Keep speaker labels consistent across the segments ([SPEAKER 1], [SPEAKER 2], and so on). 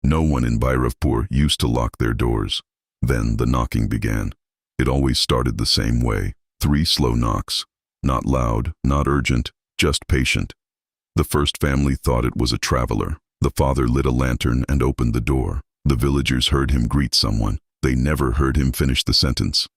[SPEAKER 1] No one in Bhairavpur used to lock their doors. Then the knocking began. It always started the same way. 3 slow knocks. Not loud, not urgent, just patient. The first family thought it was a traveler. The father lit a lantern and opened the door. The villagers heard him greet someone. They never heard him finish the sentence.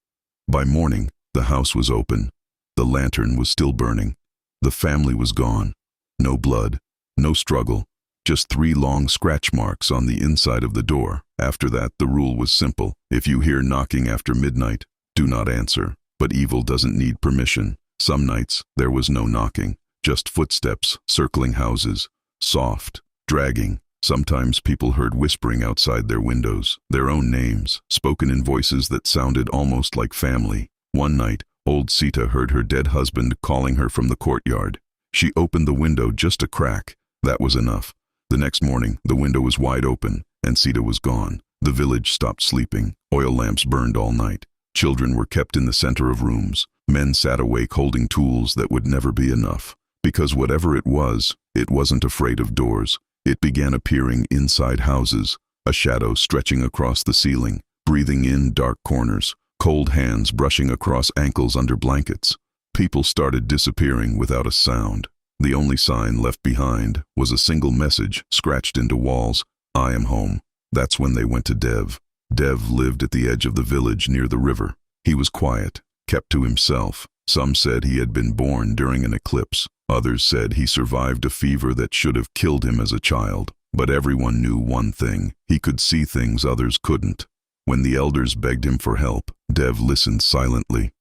[SPEAKER 1] By morning, the house was open. The lantern was still burning. The family was gone. No blood, no struggle, just 3 long scratch marks on the inside of the door. After that, the rule was simple. If you hear knocking after midnight, do not answer. But evil doesn't need permission. Some nights, there was no knocking, just footsteps circling houses, soft, dragging. Sometimes people heard whispering outside their windows, their own names, spoken in voices that sounded almost like family. One night, old Sita heard her dead husband calling her from the courtyard. She opened the window just a crack. That was enough. The next morning, the window was wide open, and Sita was gone. The village stopped sleeping. Oil lamps burned all night. Children were kept in the center of rooms. Men sat awake holding tools that would never be enough. Because whatever it wasn't afraid of doors. It began appearing inside houses, a shadow stretching across the ceiling, breathing in dark corners, cold hands brushing across ankles under blankets. People started disappearing without a sound. The only sign left behind was a single message scratched into walls: "I am home." That's when they went to Dev. Dev lived at the edge of the village near the river. He was quiet, kept to himself. Some said he had been born during an eclipse. Others said he survived a fever that should have killed him as a child. But everyone knew one thing: he could see things others couldn't. When the elders begged him for help, Dev listened silently.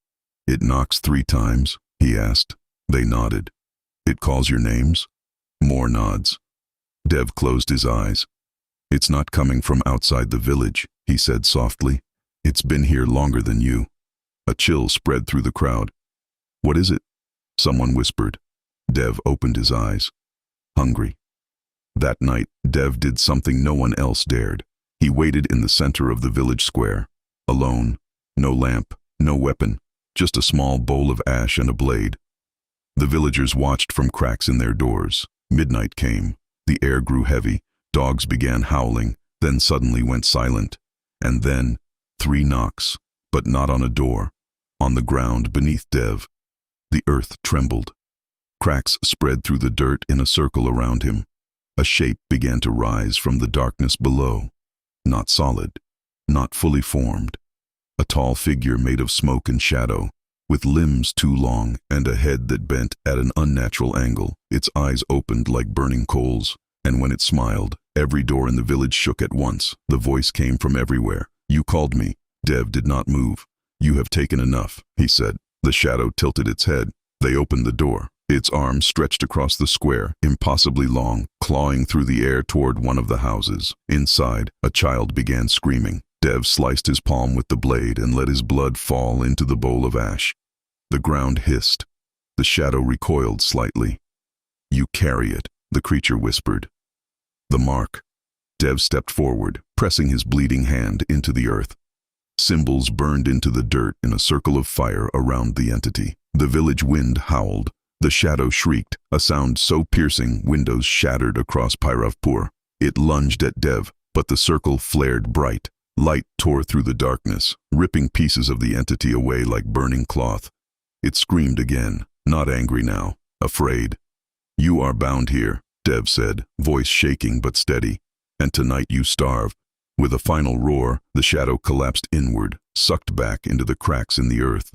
[SPEAKER 1] "It knocks 3 times?" he asked. They nodded. "It calls your names?" More nods. Dev closed his eyes. "It's not coming from outside the village," he said softly. "It's been here longer than you." A chill spread through the crowd. "What is it?" someone whispered. Dev opened his eyes. Hungry. That night, Dev did something no one else dared. He waited in the center of the village square. Alone. No lamp, no weapon, just a small bowl of ash and a blade. The villagers watched from cracks in their doors. Midnight came. The air grew heavy. Dogs began howling, then suddenly went silent. And then, 3 knocks, but not on a door. On the ground beneath Dev. The earth trembled. Cracks spread through the dirt in a circle around him. A shape began to rise from the darkness below. Not solid, not fully formed. A tall figure made of smoke and shadow, with limbs too long and a head that bent at an unnatural angle. Its eyes opened like burning coals, and when it smiled, every door in the village shook at once. The voice came from everywhere. "You called me." Dev did not move. "You have taken enough," he said. The shadow tilted its head. They opened the door. Its arms stretched across the square, impossibly long, clawing through the air toward one of the houses. Inside, a child began screaming. Dev sliced his palm with the blade and let his blood fall into the bowl of ash. The ground hissed. The shadow recoiled slightly. "You carry it," the creature whispered. "The mark." Dev stepped forward, pressing his bleeding hand into the earth. Symbols burned into the dirt in a circle of fire around the entity. The village wind howled. The shadow shrieked, a sound so piercing windows shattered across Bhairavpur. It lunged at Dev, but the circle flared bright. Light tore through the darkness, ripping pieces of the entity away like burning cloth. It screamed again, not angry now, afraid. "You are bound here," Dev said, voice shaking but steady. "And tonight you starve." With a final roar, the shadow collapsed inward, sucked back into the cracks in the earth.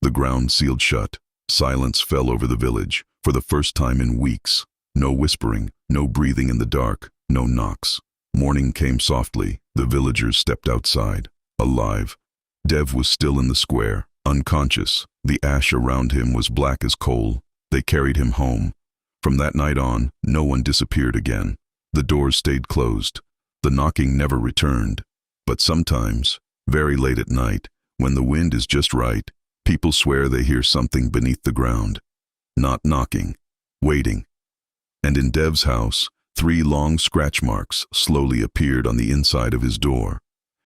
[SPEAKER 1] The ground sealed shut. Silence fell over the village, for the first time in weeks. No whispering, no breathing in the dark, no knocks. Morning came softly. The villagers stepped outside, alive. Dev was still in the square, unconscious. The ash around him was black as coal. They carried him home. From that night on, no one disappeared again. The doors stayed closed. The knocking never returned. But sometimes, very late at night, when the wind is just right, people swear they hear something beneath the ground. Not knocking, waiting. And in Dev's house, 3 long scratch marks slowly appeared on the inside of his door.